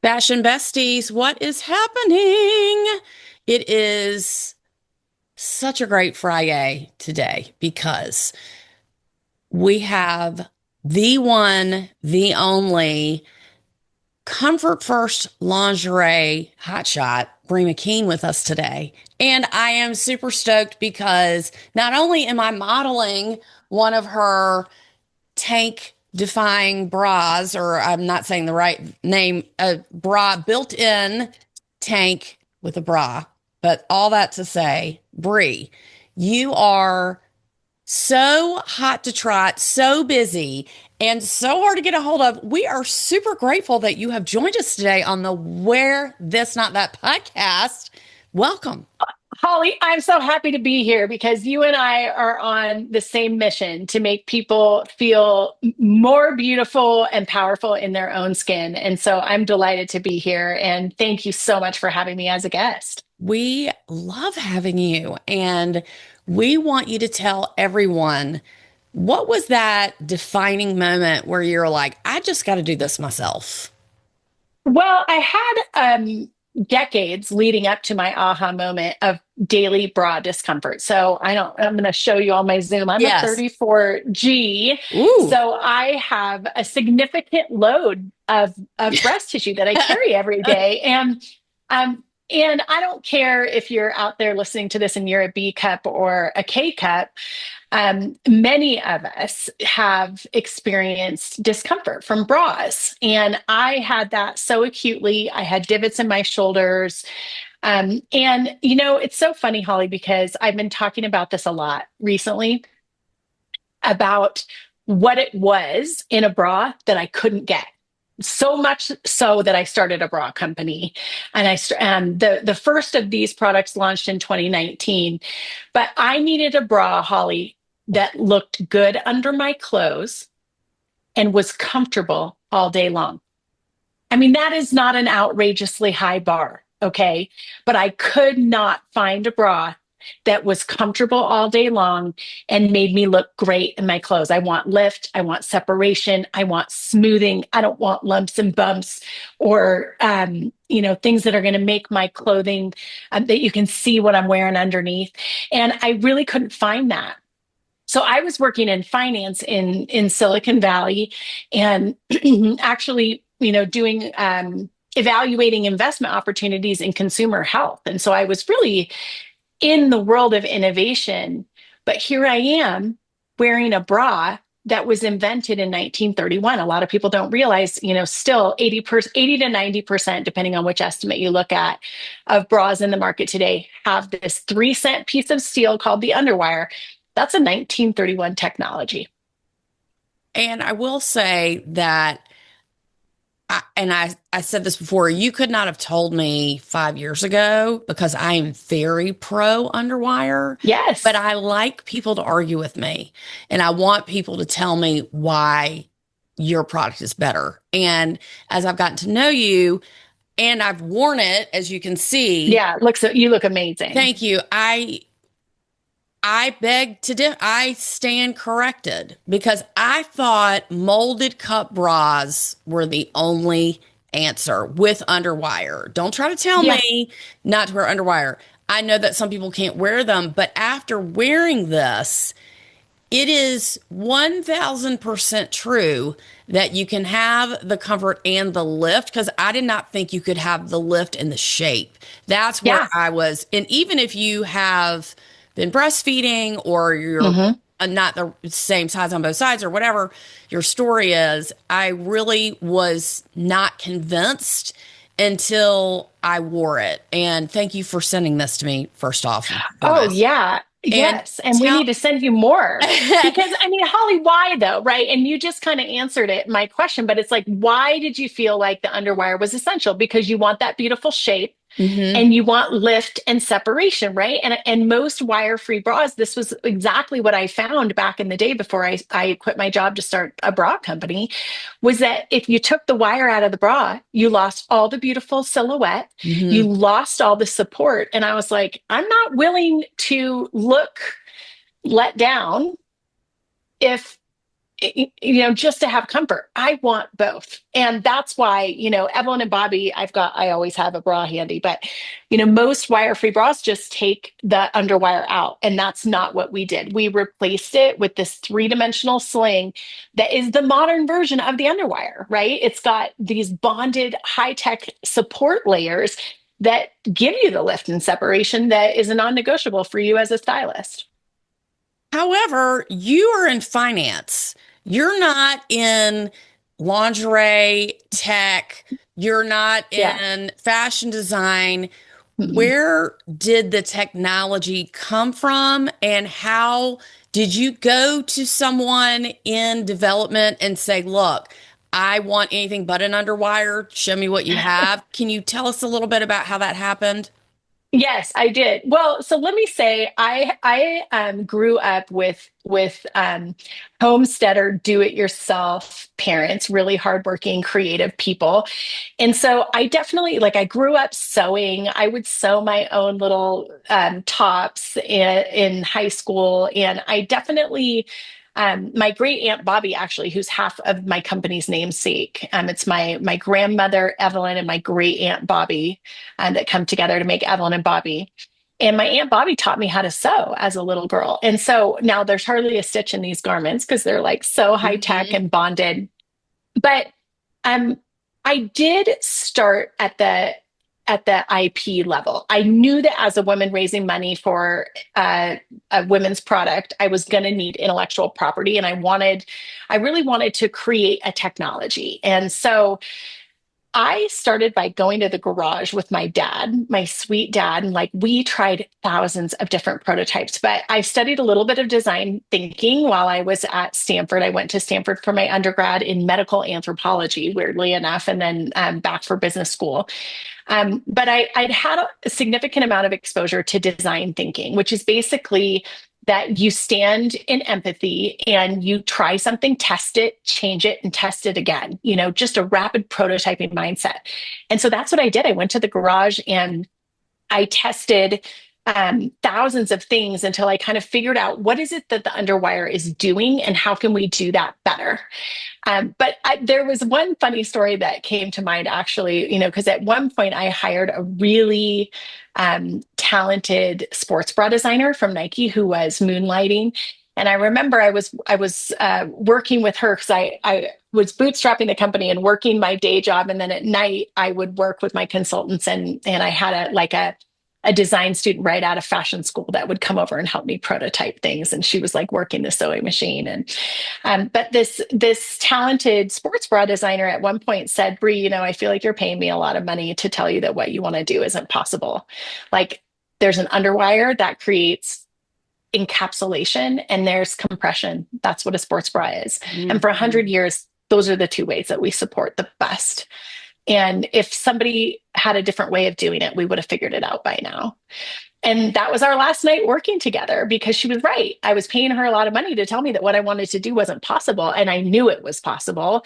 Fashion besties, what is happening? It is such a great Friday today because we have the one, the only Comfort First lingerie hotshot, Bree McKeen, with us today. And I am super stoked because not only am I modeling one of her tank defying bras, or I'm not saying the right name, a bra built in tank with a bra. But all that to say, Bree, you are so hot to trot, so busy, and so hard to get a hold of. We are super grateful that you have joined us today on the Where This Not That podcast. Welcome. Holly, I'm so happy to be here because you and I are on the same mission to make people feel more beautiful and powerful in their own skin. And so I'm delighted to be here. And thank you so much for having me as a guest. We love having you, and we want you to tell everyone what was that defining moment where you're like, I just got to do this myself. Well, I had decades leading up to my aha moment of daily bra discomfort. So I'm going to show you on my Zoom. I'm a Yes. 34G. Ooh. So I have a significant load of breast tissue that I carry every day. And I don't care if you're out there listening to this and you're a B cup or a K cup. Many of us have experienced discomfort from bras, and I had that so acutely. I had divots in my shoulders. And it's so funny, Holly, because I've been talking about this a lot recently about what it was in a bra that I couldn't get. So much so that I started a bra company, and the first of these products launched in 2019. But I needed a bra, Holly, that looked good under my clothes and was comfortable all day long. I mean, that is not an outrageously high bar, okay? But I could not find a bra that was comfortable all day long and made me look great in my clothes. I want lift, I want separation, I want smoothing. I don't want lumps and bumps or things that are going to make my clothing that you can see what I'm wearing underneath. And I really couldn't find that. So I was working in finance in Silicon Valley, and actually, doing evaluating investment opportunities in consumer health. And so I was really in the world of innovation. But here I am wearing a bra that was invented in 1931. A lot of people don't realize, still 80 to 90%, depending on which estimate you look at, of bras in the market today have this 3-cent piece of steel called the underwire. That's a 1931 technology. And I will say that, I said this before, you could not have told me 5 years ago because I am very pro underwire, but Yes. I like people to argue with me and I want people to tell me why your product is better. And as I've gotten to know you and I've worn it, as you can see, Yeah, you look amazing. thank you. I beg to differ. I stand corrected because I thought molded cup bras were the only answer with underwire. Don't try to tell Yeah. me not to wear underwire. I know that some people can't wear them, but after wearing this, it is 1000% true that you can have the comfort and the lift because I did not think you could have the lift and the shape. That's where Yeah. I was. And even if you have been breastfeeding or you're Hmm. not the same size on both sides or whatever your story is, I really was not convinced until I wore it. And thank you for sending this to me, first off and Oh, foremost. yeah. And Yes. And we tell, need to send you more. Because, I mean, Holly, why though? Right. And you just kind of answered it, my question, but it's like, why did you feel like the underwire was essential? Because you want that beautiful shape Mhm. and you want lift and separation, right? And most wire-free bras, this was exactly what I found back in the day before I quit my job to start a bra company, was that if you took the wire out of the bra, you lost all the beautiful silhouette, you Mhm. lost all the support. And I was like, I'm not willing to look let down if just to have comfort. I want both. And that's why, Evelyn and Bobbie, I always have a bra handy, but, most wire-free bras just take the underwire out. And that's not what we did. We replaced it with this three-dimensional sling that is the modern version of the underwire, right? It's got these bonded high-tech support layers that give you the lift and separation that is a non-negotiable for you as a stylist. However, you are in finance. You're not in lingerie, tech. You're not Yeah. in fashion design. Mhm. Where did the technology come from, and how did you go to someone in development and say, look, I want anything but an underwire. Show me what you have. Can you tell us a little bit about how that happened? Yes, I did. Well, so let me say, I grew up with homesteader, do it yourself parents, really hardworking, creative people, and so I definitely I grew up sewing. I would sew my own little tops in high school, and I definitely. My great aunt Bobbie, actually, who's half of my company's namesake. It's my grandmother Evelyn and my great aunt Bobbie that come together to make Evelyn and Bobbie. And my Aunt Bobbie taught me how to sew as a little girl. And so now there's hardly a stitch in these garments because they're like so high tech Mhm. and bonded. But um, I did start at the IP level. I knew that as a woman raising money for a women's product, I was going to need intellectual property, and I really wanted to create a technology. And so I started by going to the garage with my dad, my sweet dad, and we tried thousands of different prototypes. But I studied a little bit of design thinking while I was at Stanford. I went to Stanford for my undergrad in medical anthropology, weirdly enough, and then back for business school. But I'd had a significant amount of exposure to design thinking, which is basically that you stand in empathy and you try something, test it, change it, and test it again, just a rapid prototyping mindset. And so that's what I did. I went to the garage and I tested thousands of things until I kind of figured out what is it that the underwire is doing and how can we do that better. But there was one funny story that came to mind, actually, because at one point I hired a really talented sports bra designer from Nike who was moonlighting. And I remember I was working with her because I was bootstrapping the company and working my day job, and then at night I would work with my consultants, and I had a design student right out of fashion school that would come over and help me prototype things, and she was like working the sewing machine. And but this talented sports bra designer at one point said, Bree, I feel like you're paying me a lot of money to tell you that what you want to do isn't possible. Like there's an underwire that creates encapsulation and there's compression. That's what a sports bra is. And for 100 Mhm. years, those are the two ways that we support the best. And if somebody had a different way of doing it, we would have figured it out by now. And that was our last night working together because she was right. I was paying her a lot of money to tell me that what I wanted to do wasn't possible, and I knew it was possible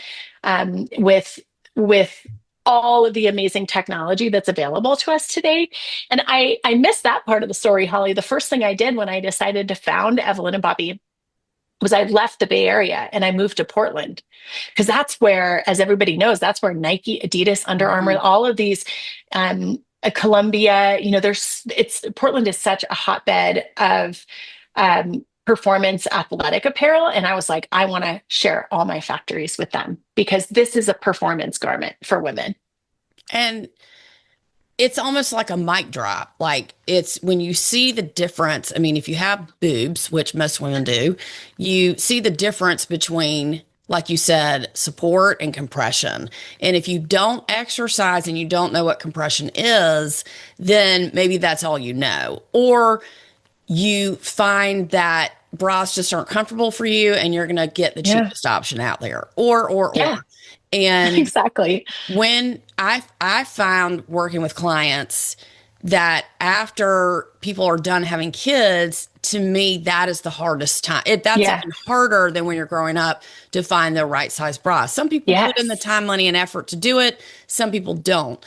with all of the amazing technology that's available to us today. And I missed that part of the story, Holly. The first thing I did when I decided to found Evelyn and Bobbie was I left the Bay Area and I moved to Portland because that's where, as everybody knows, that's where Nike, Adidas, Under Armour, Mhm. all of these, Columbia, Portland is such a hotbed of performance athletic apparel. And I was like, I want to share all my factories with them because this is a performance garment for women. And it's almost like a mic drop. Like it's when you see the difference. I mean, if you have boobs, which most women do, you see the difference between, like you said, support and compression. And if you don't exercise and you don't know what compression is, then maybe that's all you know. Or you find that bras just aren't comfortable for you and you're going to get the Yeah. cheapest option out there. Or. Yeah, And exactly. when I found working with clients that after people are done having kids, to me that is the hardest time. That's Yeah. even harder than when you're growing up to find the right size bra. Some people put in the Yes. time, money, and effort to do it. Some people don't.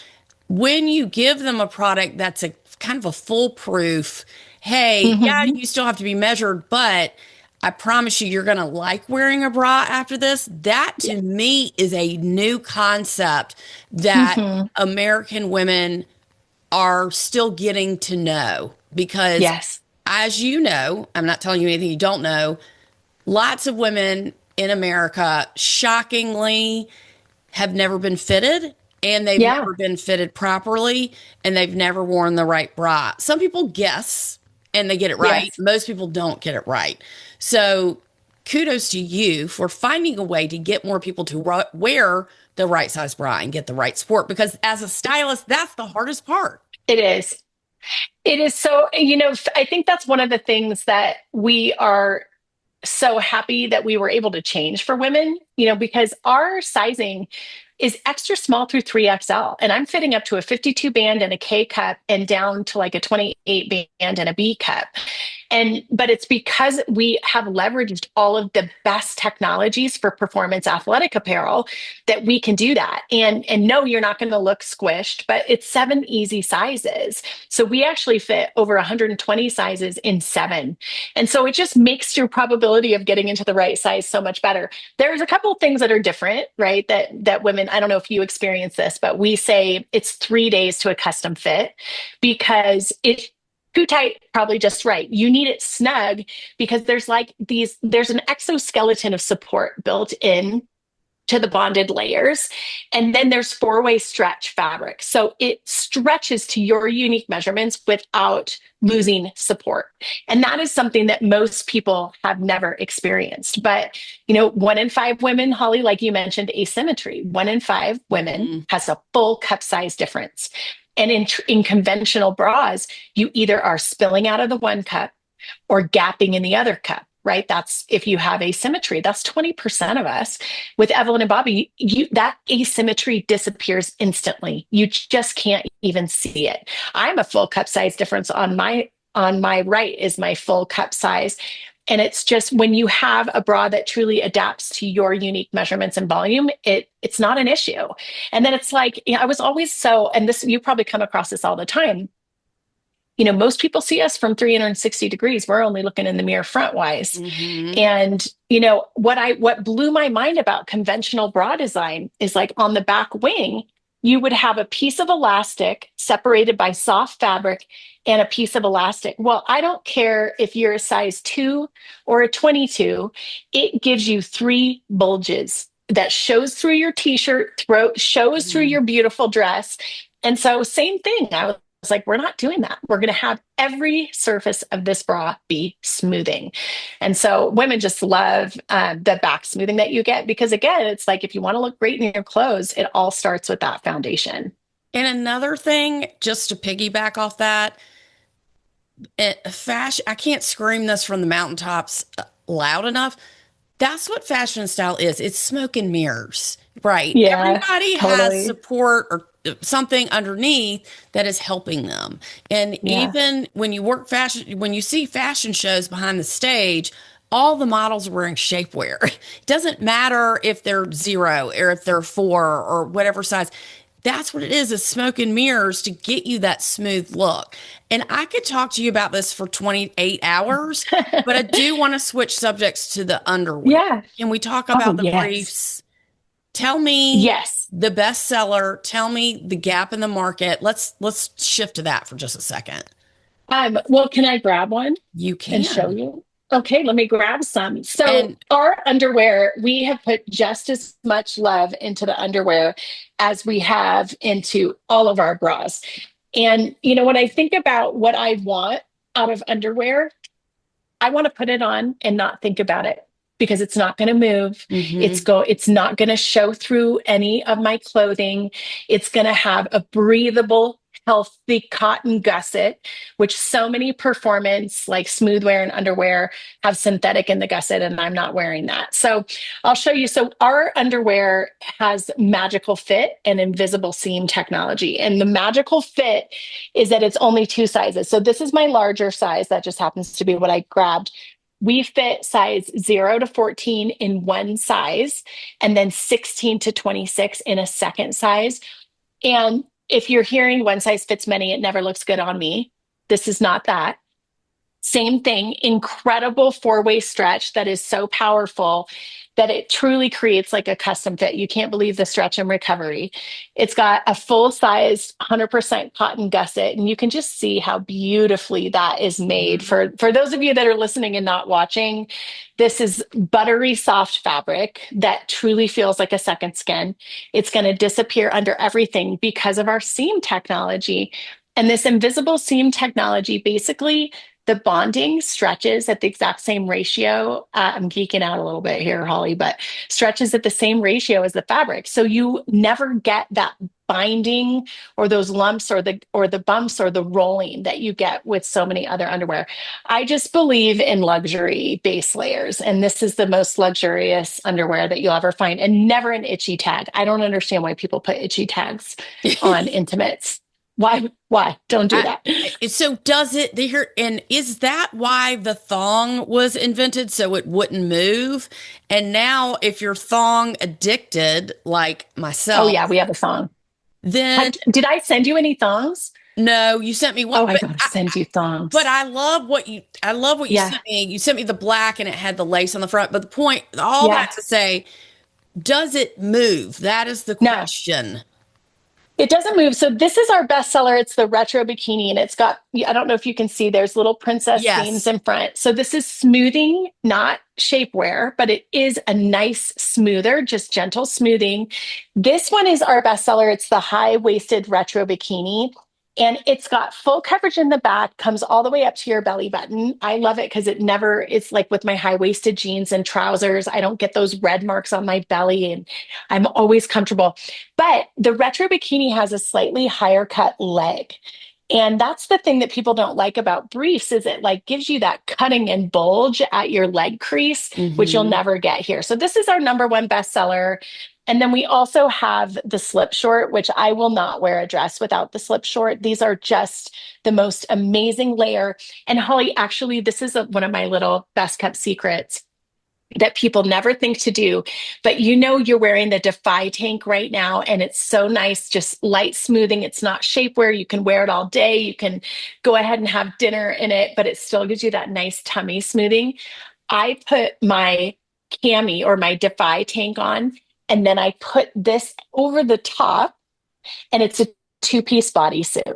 When you give them a product that's a kind of a foolproof, hey, yeah, Hmm. you still have to be measured, but I promise you, you're going to like wearing a bra after this. That Yeah. to me is a new concept that Hmm. American women are still getting to know because, Yes. as you know, I'm not telling you anything you don't know, lots of women in America, shockingly, have never been fitted and they've Yeah. never been fitted properly and they've never worn the right bra. Some people guess and they get it right. Yes. Most people don't get it right. So kudos to you for finding a way to get more people to wear the right size bra and get the right support because as a stylist, that's the hardest part. It is. It is so, I think that's one of the things that we are so happy that we were able to change for women, because our sizing is extra small through 3XL. And I'm fitting up to a 52 band and a K cup and down to like a 28 band and a B cup. But it's because we have leveraged all of the best technologies for performance athletic apparel that we can do that. And no, you're not going to look squished, but it's 7 easy sizes. So we actually fit over 120 sizes in 7. And so it just makes your probability of getting into the right size so much better. There's a couple of things that are different, right? That women, I don't know if you experience this, but we say it's 3 days to a custom fit because it's too tight, probably just right. You need it snug because there's an exoskeleton of support built in to the bonded layers. And then there's 4-way stretch fabric. So it stretches to your unique measurements without losing support. And that is something that most people have never experienced. But, 1 in 5 women, Holly, like you mentioned, asymmetry, 1 in 5 women Mm. has a full cup size difference. And in conventional bras, you either are spilling out of the one cup or gapping in the other cup, right? That's if you have asymmetry, that's 20% of us. With Evelyn and Bobbie, that asymmetry disappears instantly. You just can't even see it. I'm a full cup size difference on my right is my full cup size. And it's just when you have a bra that truly adapts to your unique measurements and volume, it's not an issue. And then it's like, I was always and this, you probably come across this all the time. Most people see us from 360 degrees. We're only looking in the mirror front wise. Hmm. And, what blew my mind about conventional bra design is like on the back wing, you would have a piece of elastic separated by soft fabric and a piece of elastic. Well, I don't care if you're a size 2 or a 22, it gives you 3 bulges that shows through your t-shirt, shows through Hmm. your beautiful dress. And so same thing. I was like, we're not doing that. We're going to have every surface of this bra be smoothing. And so women just love the back smoothing that you get because, again, it's like if you want to look great in your clothes, it all starts with that foundation. And another thing, just to piggyback off that, fashion, I can't scream this from the mountaintops loud enough. That's what fashion and style is. It's smoke and mirrors, right? Yeah, Everybody has totally. support or something underneath that is helping them. And Yeah. even when you work fashion, when you see fashion shows behind the stage, all the models are wearing shapewear. It doesn't matter if they're 0 or if they're 4 or whatever size. That's what it is smoke and mirrors to get you that smooth look. And I could talk to you about this for 28 hours, but I do want to switch subjects to the underwear. Yeah. Can we talk Oh, about the yes. briefs? Tell me Yes. the bestseller. Tell me the gap in the market. Let's shift to that for just a second. Well, can I grab one You and show can. you? Okay, let me grab some. So, And our underwear, we have put just as much love into the underwear as we have into all of our bras. And, when I think about what I want out of underwear, I want to put it on and not think about it because it's not going to move. mhm. It's not going to show through any of my clothing. It's going to have a breathable, healthy cotton gusset, which so many performance like smoothwear and underwear have synthetic in the gusset, and I'm not wearing that. So I'll show you. So our underwear has magical fit and invisible seam technology. And the magical fit is that it's only 2 sizes. So this is my larger size. That just happens to be what I grabbed. We fit size 0 to 14 in one size, and then 16 to 26 in a second size. And if you're hearing one size fits many, it never looks good on me. This is not that. Same thing, incredible four-way stretch that is so powerful that it truly creates like a custom fit. You can't believe the stretch and recovery. It's got a full-sized 100% cotton gusset, and you can just see how beautifully that is made. Mhm. For those of you that are listening and not watching, this is buttery soft fabric that truly feels like a second skin. It's going to disappear under everything because of our seam technology. And this invisible seam technology basically the bonding stretches at the exact same ratio. I'm geeking out a little bit here, Holly, but stretches at the same ratio as the fabric. So you never get that binding or those lumps or the bumps or the rolling that you get with so many other underwear. I just believe in luxury base layers, and this is the most luxurious underwear that you'll ever find, and never an itchy tag. I don't understand why people put itchy tags on intimates. Why? Why? Don't do I, that. so does it there, and is that why the thong was invented so it wouldn't move? And now if you're thong addicted like Oh myself, yeah, we have a song. then Did I send you any thongs? no, you sent me one, Oh, I gotta send you but thongs. I love what you Yeah, sent me. You sent me the black and it had the lace on the front. But the point, all that yeah. to say, does it move? That is the No, question. it doesn't move. So this is our bestseller. It's the retro bikini, and it's got, I don't know if you can see, there's little princess seams Yes. in front. So this is smoothing, not shapewear, but it is a nice smoother, just gentle smoothing. This one is our bestseller. It's the high-waisted retro bikini. And it's got full coverage in the back, comes all the way up to your belly button. I love it because it's like with my high waisted jeans and trousers, I don't get those red marks on my belly and I'm always comfortable. But the retro bikini has a slightly higher cut leg. And that's the thing that people don't like about briefs is it like gives you that cutting and bulge at your leg crease, which you'll Hmm. never get here. So this is our number one bestseller. And then we also have the slip short, which I will not wear a dress without the slip short. These are just the most amazing layer. And Holly, actually, this is one of my little best kept secrets that people never think to do. But you know, you're wearing the Defy tank right now, and it's so nice, just light smoothing. It's not shapewear. You can wear it all day. You can go ahead and have dinner in it, but it still gives you that nice tummy smoothing. I put my cami or my Defy tank on, and then I put this over the top, and it's a two-piece bodysuit.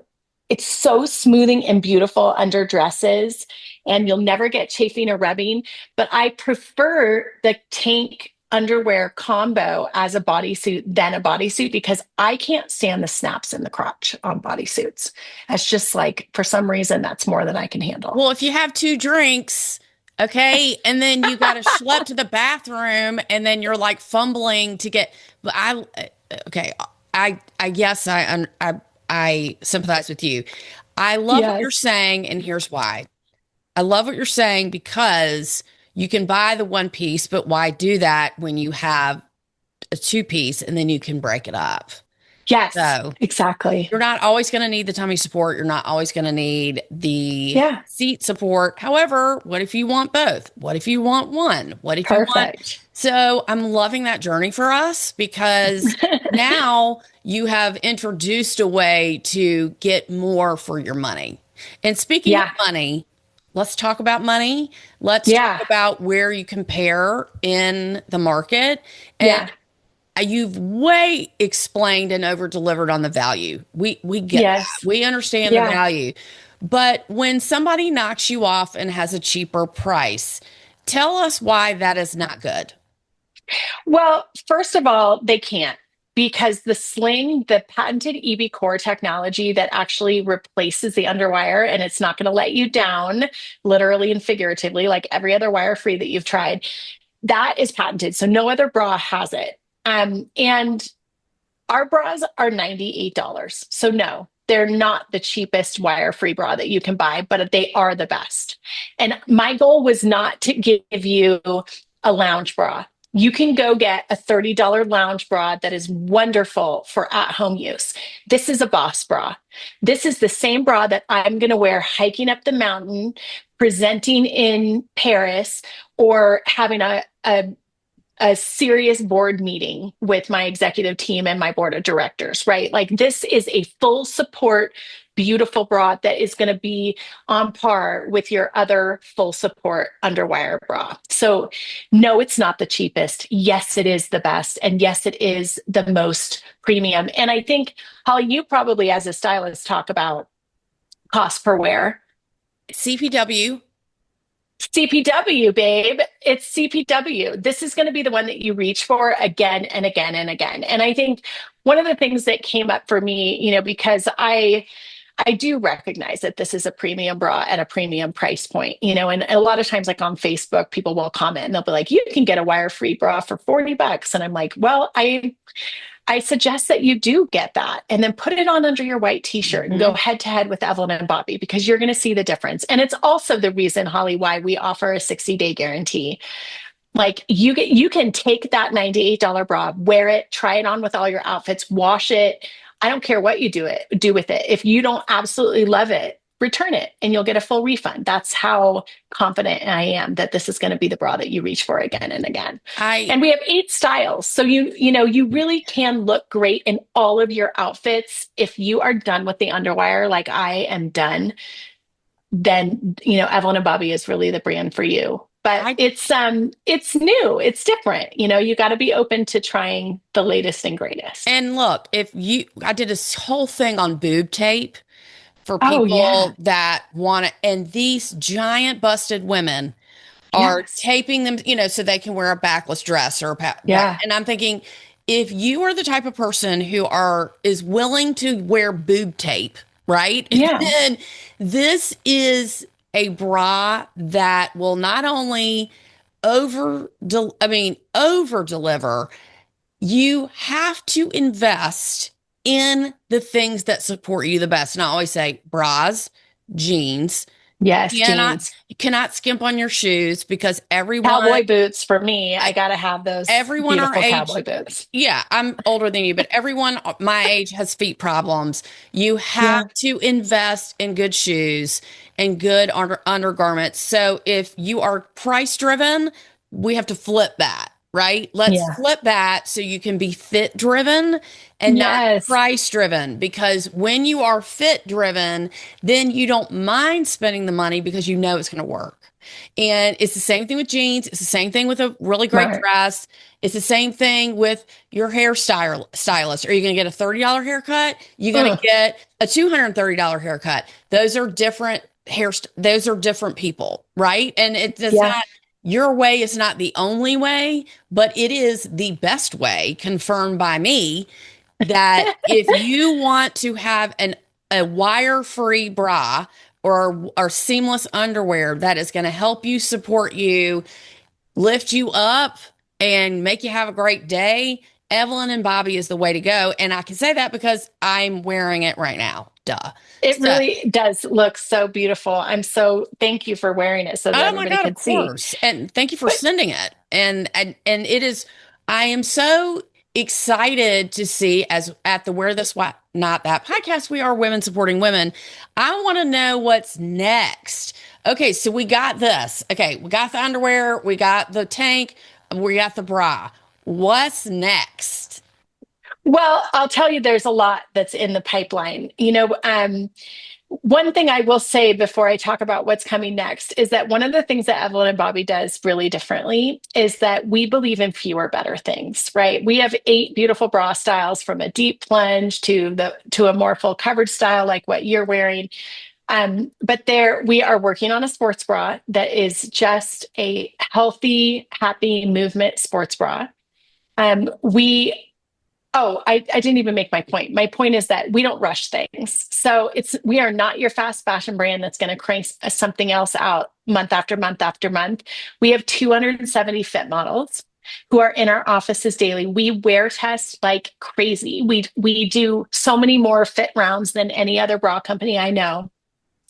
It's so smoothing and beautiful under dresses, and you'll never get chafing or rubbing. But I prefer the tank underwear combo as a bodysuit than a bodysuit because I can't stand the snaps in the crotch on bodysuits. That's just like, for some reason, that's more than I can handle. Well, if you have two drinks, okay, and then you got to schlep to the bathroom, and then you're like fumbling to get. But okay, I guess I sympathize with you. I love what you're Yes. saying, and here's why. I love what you're saying because you can buy the one piece, but why do that when you have a two piece and then you can break it up? Yes, So exactly. you're not always going to need the tummy support. You're not always going to need the Yeah, seat support. However, what if you want both? What if you want one? What if you want? perfect. So I'm loving that journey for us because now you have introduced a way to get more for your money. And speaking of Yeah, money, let's talk about money. Let's talk yeah, about where you compare in the market. And yeah. you've way explained and over delivered on the value. We get that. Yes, We understand the yeah. value. But when somebody knocks you off and has a cheaper price, tell us why that is not good. Well, first of all, they can't because the sling, the patented EB core technology that actually replaces the underwire and it's not going to let you down, literally and figuratively, like every other wire free that you've tried, that is patented. So no other bra has it. And our bras are $98. So no, they're not the cheapest wire-free bra that you can buy, but they are the best. And my goal was not to give you a lounge bra. You can go get a $30 lounge bra that is wonderful for at-home use. This is a Boss bra. This is the same bra that I'm going to wear hiking up the mountain, presenting in Paris, or having a a serious board meeting with my executive team and my board of directors, right? Like this is a full support, beautiful bra that is going to be on par with your other full support underwire bra. So, no, it's not the cheapest. Yes, it is the best. And yes, it is the most premium. And I think, Holly, you probably, as a stylist, talk about cost per wear. CPW. CPW, babe. It's CPW. This is going to be the one that you reach for again and again and again. And I think one of the things that came up for me, because I do recognize that this is a premium bra at a premium price point, and a lot of times, like on Facebook, people will comment and they'll be like, you can get a wire-free bra for $40. And I'm like, well, I suggest that you do get that and then put it on under your white t-shirt and go head to head with Evelyn and Bobbie, because you're going to see the difference. And it's also the reason, Holly, why we offer a 60-day guarantee. Like you can take that $98 bra, wear it, try it on with all your outfits, wash it. I don't care what you do with it. If you don't absolutely love it, return it and you'll get a full refund. That's how confident I am that this is going to be the bra that you reach for again and again. I And we have 8 styles. So you really can look great in all of your outfits. If you are done with the underwire, like I am done, then Evelyn and Bobbie is really the brand for you. But I it's new, it's different. You got to be open to trying the latest and greatest. and look, I did this whole thing on boob tape for Oh yeah. people that want to, and these giant busted women are Yes. taping them, so they can wear a backless dress or Yeah. and I'm thinking, if you are the type of person who is willing to wear boob tape, right? Yeah. Then this is a bra that will not only over deliver. You have to invest in the things that support you the best. And I always say bras, jeans. Yes, Cannot jeans. you cannot skimp on your shoes because Cowboy boots for me. I I, got to have those everyone our beautiful age, cowboy boots. yeah, I'm older than you, but everyone my age has feet problems. You have Yeah. to invest in good shoes and good undergarments. So if you are price driven, we have to flip that, right? Let's Yeah. flip that so you can be fit driven and not Yes. price driven. Because when you are fit driven, then you don't mind spending the money because you know it's going to work. And it's the same thing with jeans. It's the same thing with a really great Smart. dress. It's the same thing with your stylist. Are you going to get a $30 haircut? You're going to Ugh. get a $230 haircut. Those are different those are different people, right? And it's Yeah. not your way is not the only way, but it is the best way, confirmed by me, that if you want to have a wire-free bra or seamless underwear that is going to help you, support you, lift you up, and make you have a great day, Evelyn and Bobbie is the way to go. And I can say that because I'm wearing it right now. Duh. It So, really does look so beautiful. Thank you for wearing it so that oh my everybody God, of could see. course. And thank you for But sending it. And it is, I am so excited to see, as at the Wear This Why Not That podcast, we are women supporting women. I want to know what's next. Okay, so we got this. Okay, we got the underwear, we got the tank, we got the bra. What's next? well, I'll tell you, there's a lot that's in the pipeline. One thing I will say before I talk about what's coming next is that one of the things that Evelyn and Bobbie does really differently is that we believe in fewer better things, right? We have 8 beautiful bra styles, from a deep plunge to a more full coverage style like what you're wearing. But there we are working on a sports bra that is just a healthy, happy movement sports bra. We Oh, I didn't even make my point. My point is that we don't rush things. So we are not your fast fashion brand that's going to crank something else out month after month after month. We have 270 fit models who are in our offices daily. We wear test like crazy. We do so many more fit rounds than any other bra company I know,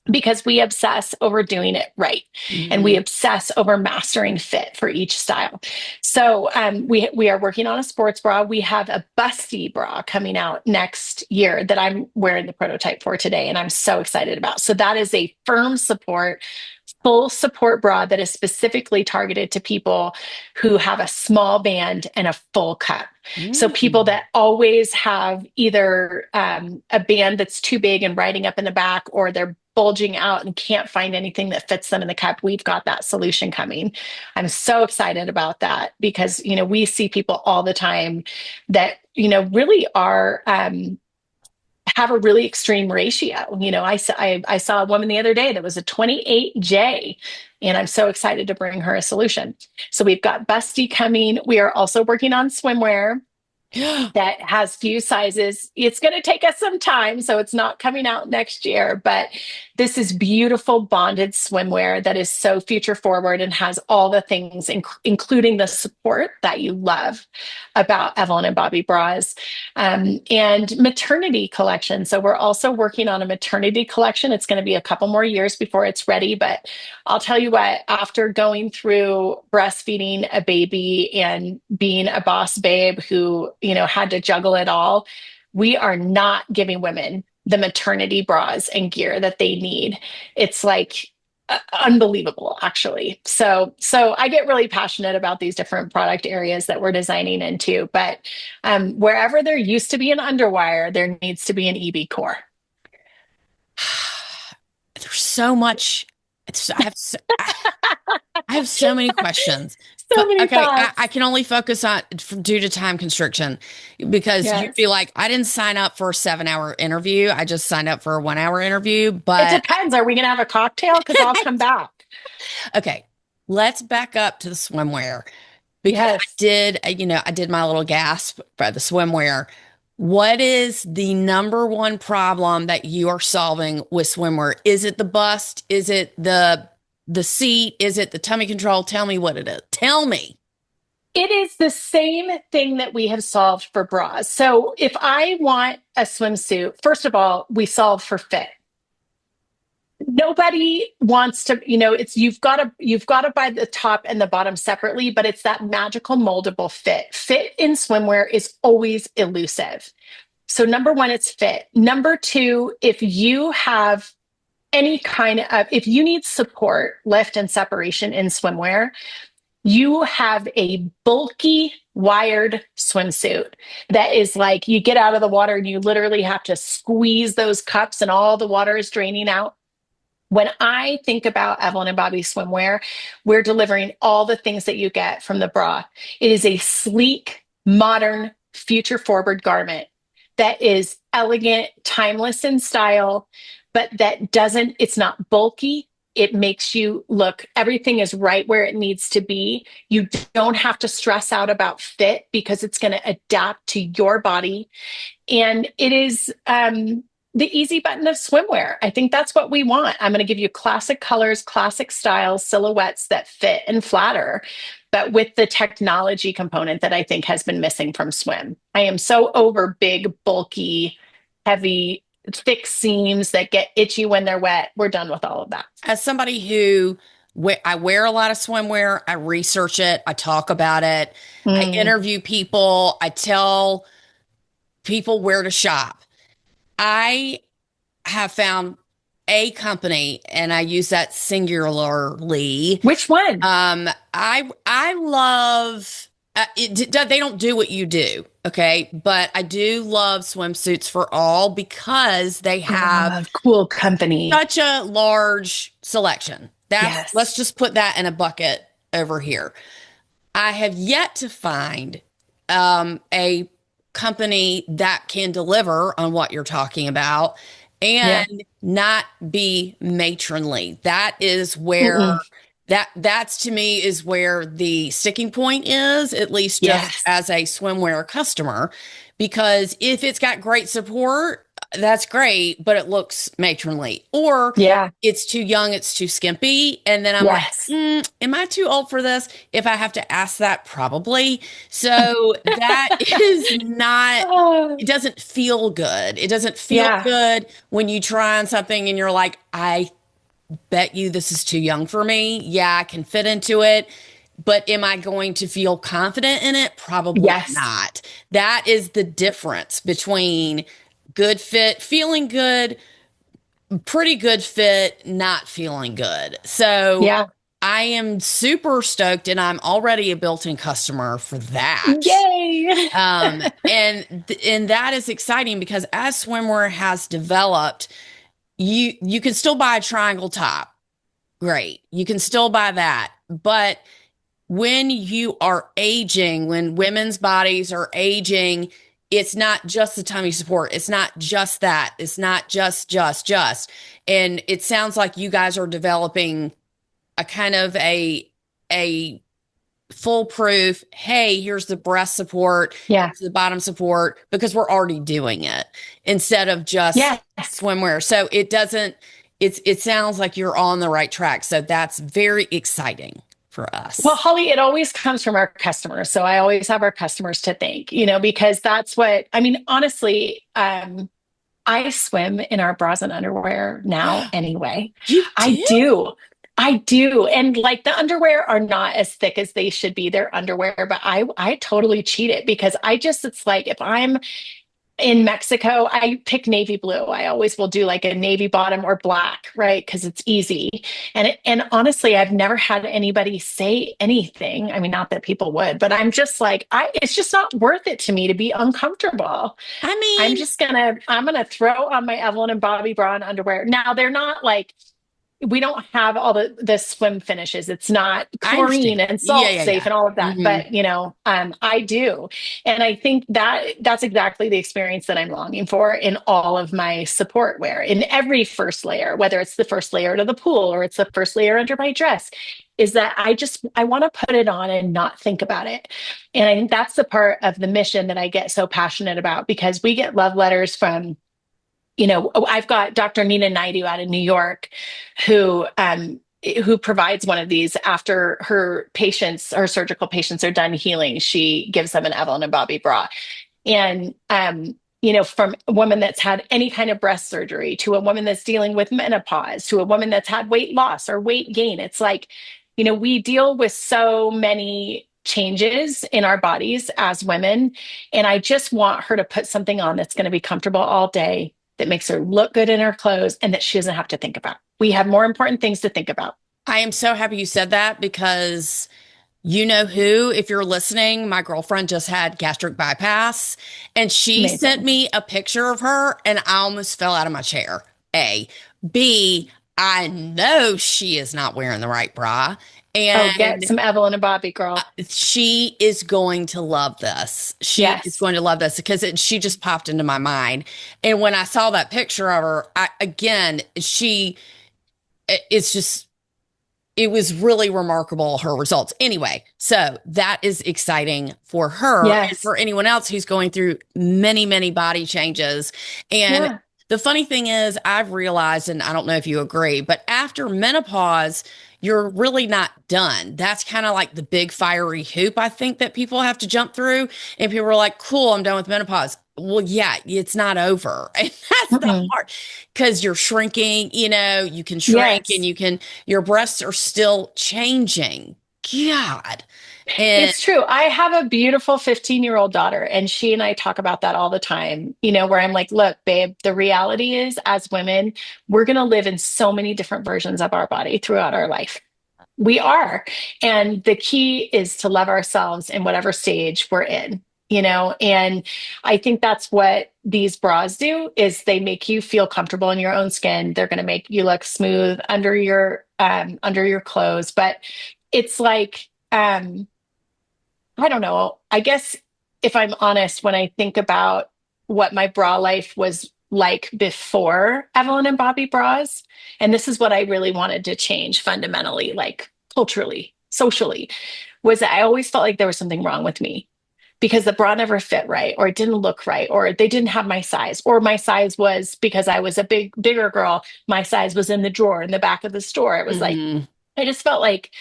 because we obsess over doing it right, and we Mhm. obsess over mastering fit for each style. So we are working on a sports bra. We have a busty bra coming out next year that I'm wearing the prototype for today, and I'm so excited about. So that is a firm support full support bra that is specifically targeted to people who have a small band and a full cup. So people Mm. that always have either a band that's too big and riding up in the back, or they're bulging out and can't find anything that fits them in the cup. We've got that solution coming. I'm so excited about that because, we see people all the time that, really are, have a really extreme ratio. I saw a woman the other day that was a 28J, and I'm so excited to bring her a solution. So we've got Busty coming. We are also working on swimwear that has few sizes. It's going to take us some time, so it's not coming out next year, but this is beautiful bonded swimwear that is so future forward and has all the things, including the support that you love about Evelyn and Bobbie bras, and maternity collection. So we're also working on a maternity collection. It's going to be a couple more years before it's ready, but I'll tell you what, after going through breastfeeding a baby and being a boss babe who, had to juggle it all, we are not giving women the maternity bras and gear that they need. It's like unbelievable, actually. So I get really passionate about these different product areas that we're designing into, but wherever there used to be an underwire, there needs to be an EB core. There's so much. I have so many questions, So but many okay, I thoughts. can only focus on due to time constriction because you'd be Yes. like, I didn't sign up for a 7 hour interview. I just signed up for a 1 hour interview. It But depends. Are we going to have a cocktail? Because I'll come back. okay, let's back up to the swimwear because Yes. I did my little gasp by the swimwear. What is the number one problem that you are solving with swimwear? Is it the bust? Is it the seat? Is it the tummy control? Tell me what it is. Tell me. It is the same thing that we have solved for bras. So if I want a swimsuit, first of all, we solve for fit. Nobody wants to, it's you've got to buy the top and the bottom separately, but it's that magical moldable fit. Fit in swimwear is always elusive. So number one, it's fit. Number two, if you have if you need support, lift, and separation in swimwear, you have a bulky wired swimsuit that is like you get out of the water and you literally have to squeeze those cups and all the water is draining out. When I think about Evelyn and Bobbie swimwear, we're delivering all the things that you get from the bra. It is a sleek, modern, future forward garment that is elegant, timeless in style, but it's not bulky. It makes you look, everything is right where it needs to be. You don't have to stress out about fit because it's going to adapt to your body. And it is the easy button of swimwear. I think that's what we want. I'm going to give you classic colors, classic styles, silhouettes that fit and flatter, but with the technology component that I think has been missing from swim. I am so over big, bulky, heavy, thick seams that get itchy when they're wet. We're done with all of that. As somebody who I wear a lot of swimwear, I research it, I talk about it, I Mm, interview people, I tell people where to shop. I have found a company, and I use that singularly. which one? I love they don't do what you do, okay? But I do love swimsuits for all because they have Oh, cool company. such a large selection. Let's Yes. just put that in a bucket over here. I have yet to find a company that can deliver on what you're talking about Yeah. and not be matronly. That is where Mm-mm. that's to me is where the sticking point is, at least just Yes. as a swimwear customer. Because if it's got great support, that's great, but it looks matronly. Or Yeah. it's too young, it's too skimpy. And then I'm like, Yes. am I too old for this? If I have to ask that, probably. So that is not, Oh, it doesn't feel good. It doesn't feel yeah. good when you try on something and you're like, I bet you this is too young for me. Yeah, I can fit into it. But am I going to feel confident in it? Probably Yes. not. That is the difference between good fit, feeling good, pretty good fit, not feeling good. So Yeah. I am super stoked and I'm already a built-in customer for that. Yay. And that is exciting because as swimwear has developed, you can still buy a triangle top. Great. You can still buy that. But when you are aging, when women's bodies are aging, it's not just the tummy support. It's not just that. It's not just. And it sounds like you guys are developing a kind of a foolproof, hey, here's the breast support, Yeah. here's the bottom support, because we're already doing it instead of just Yes. swimwear. So it doesn't, it sounds like you're on the right track. So that's very exciting for Well, us. Holly, it always comes from our customers. So I always have our customers to thank, because that's what, I mean, honestly, I swim in our bras and underwear now anyway. You I do? do. I do. And like the underwear are not as thick as they should be. They're underwear, but I totally cheat it because it's like if I'm in Mexico, I pick navy blue. I always will do like a navy bottom or black, right? Because it's easy. And honestly, I've never had anybody say anything. I mean, not that people would, but I'm just like, it's just not worth it to me to be uncomfortable. I mean, I'm gonna throw on my Evelyn and Bobbie bra and underwear. Now they're not like we don't have all the swim finishes. It's not I chlorine understand. and Yeah, salt yeah, safe yeah. and all of that. Hmm. But I do, and I think that's exactly the experience that I'm longing for in all of my support wear, in every first layer, whether it's the first layer to the pool or it's the first layer under my dress. Is that I want to put it on and not think about it. And I think that's the part of the mission that I get so passionate about because we get love letters from I've got Dr. Nina Naidu out of New York who provides one of these after her surgical patients are done healing. She gives them an Evelyn and Bobbie bra. And from a woman that's had any kind of breast surgery to a woman that's dealing with menopause to a woman that's had weight loss or weight gain. It's like, we deal with so many changes in our bodies as women. And I just want her to put something on that's going to be comfortable all day, that makes her look good in her clothes, and that she doesn't have to think about. We have more important things to think about. I am so happy you said that because you know who, if you're listening, my girlfriend just had gastric bypass and she sent Amazing. me a picture of her and I almost fell out of my chair. A. B. I know she is not wearing the right bra. Oh, get And some Evelyn and Bobbie, girl. she is going to love this. She is Yes. going to love this because she just popped into my mind. And when I saw that picture of her, it's just, it was really remarkable, her results. Anyway, so that is exciting for her and Yes. for anyone else who's going through many, many body changes. And Yeah. the funny thing is, I've realized, and I don't know if you agree, but after menopause, you're really not done. That's kind of like the big fiery hoop I think that people have to jump through. And people are like, cool, I'm done with menopause. Well, yeah, it's not over. And that's the Mm-mm. hard because you're shrinking, you can shrink and Yes. your breasts are still changing. God. And It's true. I have a beautiful 15-year-old daughter, and she and I talk about that all the time, where I'm like, look, babe, the reality is, as women, we're going to live in so many different versions of our body throughout our life. We are. And the key is to love ourselves in whatever stage we're in. And I think that's what these bras do is they make you feel comfortable in your own skin. They're going to make you look smooth under your clothes. But it's like I don't know. I guess if I'm honest, when I think about what my bra life was like before Evelyn and Bobbie bras, and this is what I really wanted to change fundamentally, like culturally, socially, was that I always felt like there was something wrong with me because the bra never fit right, or it didn't look right, or they didn't have my size, or my size was because I was a bigger girl, my size was in the drawer in the back of the store. It was like, mhm. I just felt like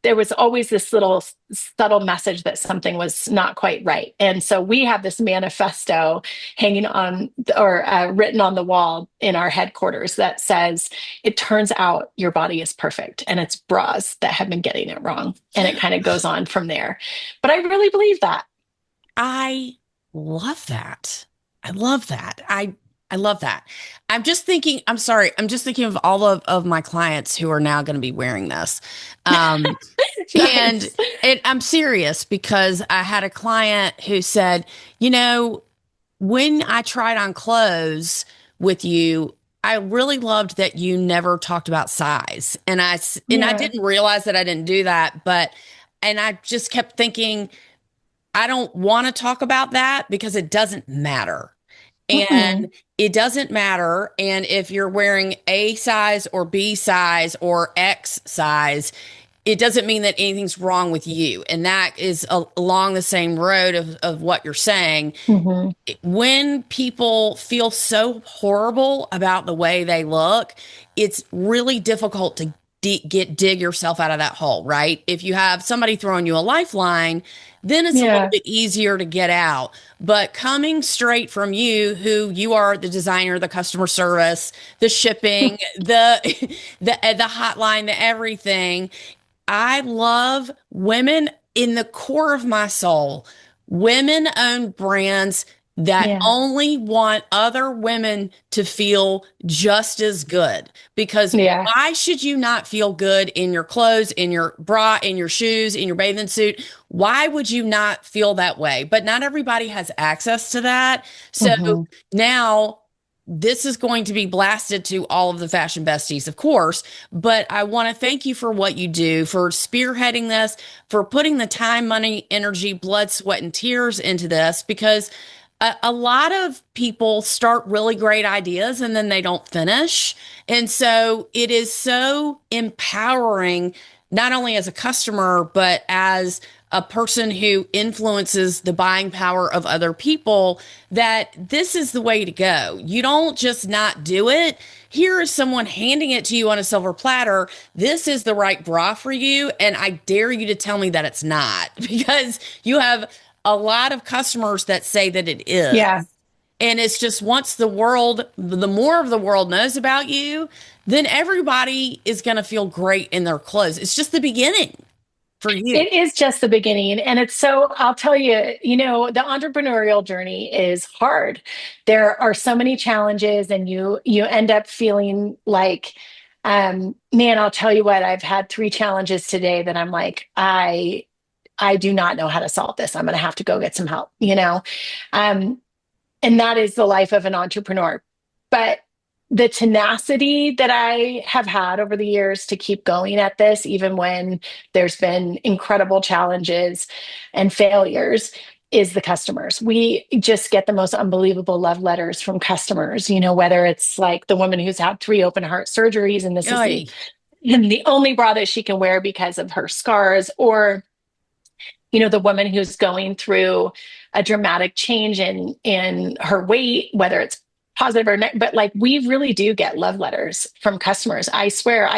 there was always this little subtle message that something was not quite right. And so we have this manifesto hanging on or written on the wall in our headquarters that says, it turns out your body is perfect and it's bras that have been getting it wrong. And it kind of goes on from there. But I really believe that. I love that. I love that. I love that. I'm sorry, I'm just thinking of all of my clients who are now going to be wearing this. Um, and Nice. I'm serious because I had a client who said, you know, when I tried on clothes with you, I really loved that you never talked about size. And I Yeah. didn't realize that I didn't do that, but and I just kept thinking I don't want to talk about that because it doesn't matter. And Mm-mm. it doesn't matter. And if you're wearing A size or B size or X size, it doesn't mean that anything's wrong with you. And that is along the same road of what you're saying. Hmm. When people feel so horrible about the way they look, it's really difficult to dig yourself out of that hole, right? If you have somebody throwing you a lifeline, then it's a little Yeah. bit easier to get out. But coming straight from you, who you are the designer, the customer service, the shipping, the hotline, the everything, I love women in the core of my soul, women owned brands that Yeah. only want other women to feel just as good. Because Yeah. why should you not feel good in your clothes, in your bra, in your shoes, in your bathing suit? Why would you not feel that way? But not everybody has access to that. So Hmm. now this is going to be blasted to all of the fashion besties, of course, but I want to thank you for what you do, for spearheading this, for putting the time, money, energy, blood, sweat, and tears into this, because a lot of people start really great ideas and then they don't finish. And so it is so empowering, not only as a customer, but as a person who influences the buying power of other people, that this is the way to go. You don't just not do it. Here is someone handing it to you on a silver platter. This is the right bra for you. And I dare you to tell me that it's not, because you have a lot of customers that say that it is. Yeah. And it's just once the more of the world knows about you, then everybody is going to feel great in their clothes. It's just the beginning for you. It is just the beginning. And it's so, I'll tell you, the entrepreneurial journey is hard. There are so many challenges, and you end up feeling like, man, I'll tell you what, I've had three challenges today that I'm like, I do not know how to solve this. I'm going to have to go get some help. Um, and that is the life of an entrepreneur. But the tenacity that I have had over the years to keep going at this, even when there's been incredible challenges and failures, is the customers. We just get the most unbelievable love letters from customers, whether it's like the woman who's had three open heart surgeries and this is the Oy. and the only bra that she can wear because of her scars, or the woman who's going through a dramatic change in her weight, whether it's positive or negative. But like, we really do get love letters from customers. I swear,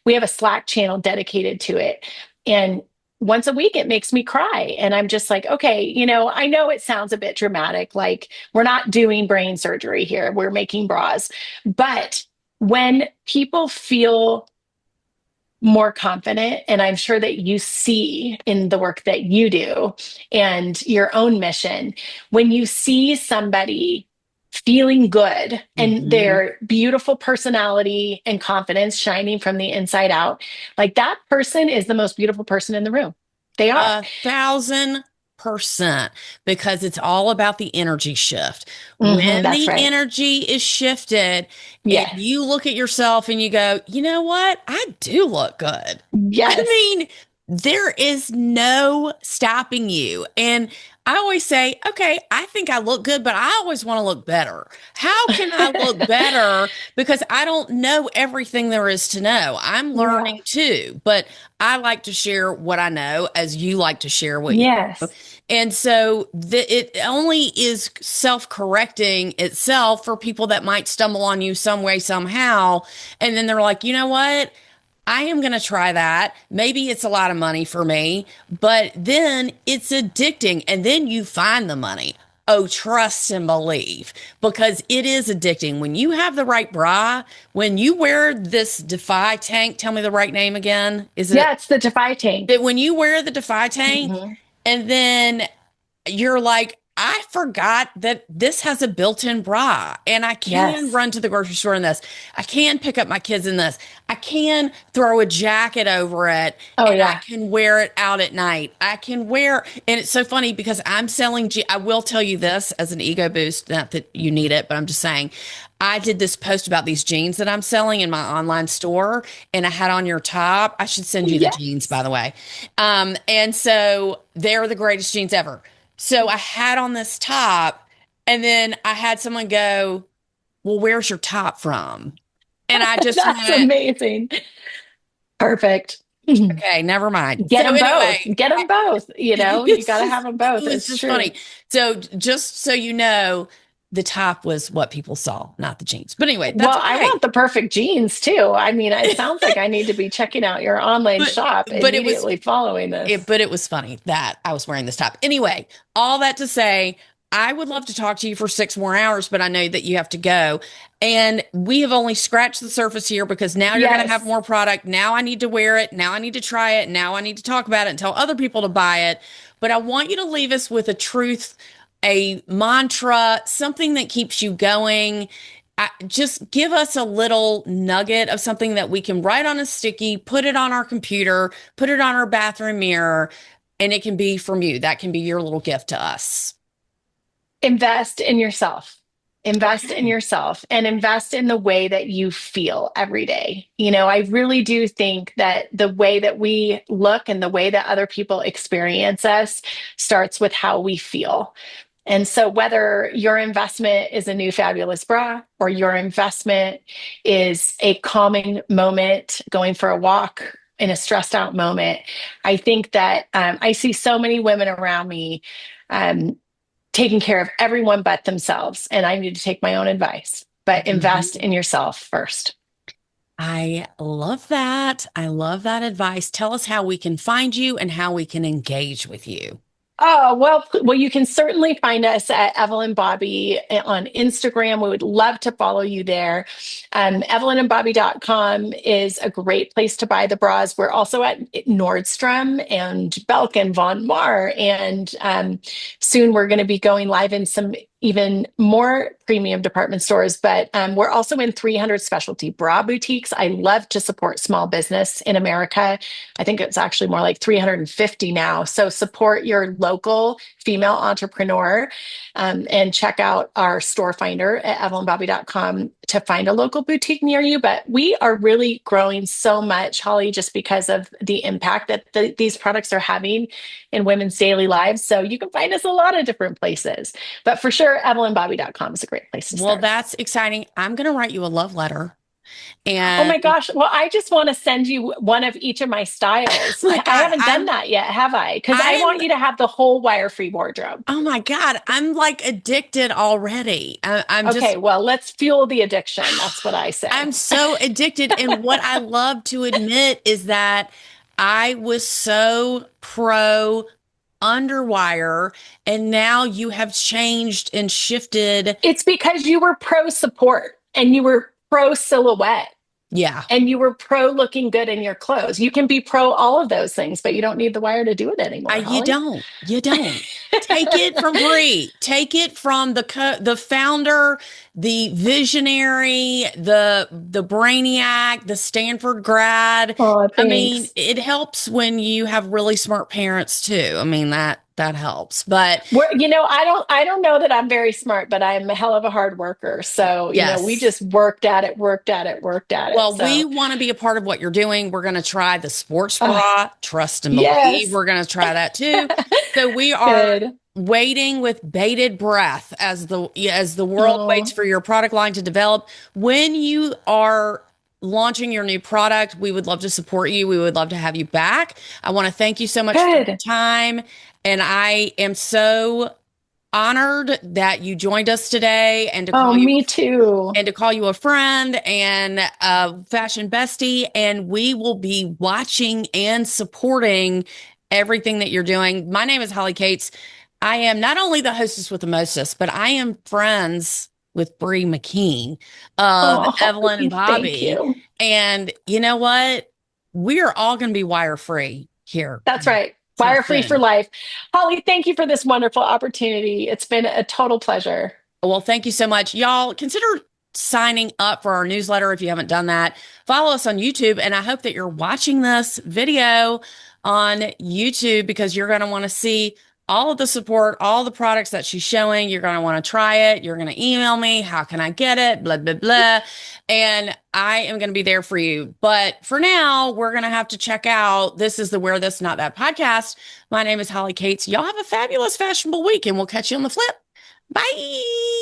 we have a Slack channel dedicated to it, and once a week it makes me cry, and I'm just like, okay, I know it sounds a bit dramatic, like we're not doing brain surgery here, we're making bras. But when people feel more confident, and I'm sure that you see in the work that you do and your own mission, when you see somebody feeling good and Mhm. their beautiful personality and confidence shining from the inside out, like, that person is the most beautiful person in the room. They are. 1,000%, because it's all about the energy shift. Hmm. When That's the right. energy is shifted and Yes. you look at yourself and you go, you know what? I do look good. I Yes. mean, there is no stopping you. And I always say, okay, I think I look good, but I always want to look better. How can I look better? Because I don't know everything there is to know. I'm Yeah. learning too, but I like to share what I know as you like to share what you know. Yes. And so it only is self-correcting itself for people that might stumble on you some way, somehow. And then they're like, you know what? I am going to try that. Maybe it's a lot of money for me, but then it's addicting. And then you find the money. Oh, trust and believe, because it is addicting. When you have the right bra, when you wear this Defy tank, tell me the right name again. Is Yeah, it it's the Defy that tank. when you wear the Defy tank Hmm. and then you're like, I forgot that this has a built-in bra and I can Yes. run to the grocery store in this. I can pick up my kids in this. I can throw a jacket over it Oh, and I yeah. can wear it out at night. I can wear, and it's so funny because I'm selling, I will tell you this as an ego boost, not that you need it, but I'm just saying, I did this post about these jeans that I'm selling in my online store and I had on your top. I should send you the jeans, by Yes. the way. And so they're the greatest jeans ever. So I had on this top, and then I had someone go, well, where's your top from? And I just That's went, amazing. Perfect. Get okay, never mind. So them both. anyway, Get them both. You know, you got to have them it both. was It's just true. funny. So just so you know, the top was what people saw, not the jeans. But anyway, that's Well, I okay. want the perfect jeans too. I mean, it sounds like I need to be checking out your online But shop but it was immediately following this. but it was funny that I was wearing this top. Anyway, all that to say, I would love to talk to you for 6 more hours, but I know that you have to go. And we have only scratched the surface here because now you're going to have Yes. more product. Now I need to wear it. Now I need to try it. Now I need to talk about it and tell other people to buy it. But I want you to leave us with a truth, a mantra, something that keeps you going. Just give us a little nugget of something that we can write on a sticky, put it on our computer, put it on our bathroom mirror, and it can be from you. That can be your little gift to us. Invest in yourself. Invest in Okay. yourself and invest in the way that you feel every day. You know, I really do think that the way that we look and the way that other people experience us starts with how we feel. And so, whether your investment is a new fabulous bra or your investment is a calming moment, going for a walk in a stressed out moment, I think that I see so many women around me um, taking care of everyone but themselves. And I need to take my own advice, but invest Mhm. in yourself first. I love that. I love that advice. Tell us how we can find you and how we can engage with you. Oh, well, you can certainly find us at Evelyn Bobbie on Instagram. We would love to follow you there. Evelynandbobbie.com is a great place to buy the bras. We're also at Nordstrom and Belk and Von Mar. And soon we're going to be going live in some even more premium department stores, but we're also in 300 specialty bra boutiques. I love to support small business in America. I think it's actually more like 350 now. So support your local female entrepreneur and check out our store finder at evelynbobbie.com to find a local boutique near you. But we are really growing so much, Holly, just because of the impact that these products are having in women's daily lives. So you can find us a lot of different places. But for sure, evelynbobbie.com is a great place to Well, start. that's exciting. I'm going to write you a love letter. Oh And my gosh. Well, I just want to send you one of each of my styles. oh my I God, haven't done that yet, have I? Because I I'm want you to have the whole wire-free wardrobe. oh my God, I'm like addicted already. I'm Okay, just well, let's fuel the addiction. That's what I I'm say. so addicted. And what I love to admit is that I was so pro underwire, and now you have changed and shifted. It's because you were pro support and you were pro silhouette Yeah. and you were pro looking good in your clothes. You can be pro all of those things, but you don't need the wire to do it anymore, You Holly. don't. You don't. Take it from Bree. Take it from the founder, the visionary, the brainiac, the Stanford grad. Oh, I mean, thanks. it helps when you have really smart parents too. I mean, that helps. But I don't know that I'm very smart, but I'm a hell of a hard worker. So, we yes. just worked at it, worked at it, worked at it. Well, we So, want to be a part of what you're doing. We're going to try the sports uh, bra. Trust and believe. yes. We're going to try that too. So we are Good. waiting with bated breath as the world waits Oh, for your product line to develop. When you are launching your new product, we would love to support you. We would love to have you back. I want to thank you so much for your good. time, and I am so honored that you joined us today and to Oh, call you me too. a friend and a fashion bestie. And we will be watching and supporting everything that you're doing. My name is Holly Cates. I am not only the hostess with the mostest, but I am friends with Bree McKeen of Oh, Evelyn and Holly, thank Bobbie. you. And you know what? We are all going to be wire free here. That's right. Till Wire free for soon. life. Holly, thank you for this wonderful opportunity. It's been a total pleasure. Well, thank you so much. Y'all, consider signing up for our newsletter if you haven't done that. Follow us on YouTube, and I hope that you're watching this video on YouTube because you're going to want to see all of the support, all the products that she's showing. You're going to want to try it. You're going to email me. How can I get it? Blah, blah, blah. And I am going to be there for you. But for now, we're going to have to check out. This is the Wear This, Not That podcast. My name is Holly Cates. Y'all have a fabulous, fashionable week, and we'll catch you on the flip. Bye.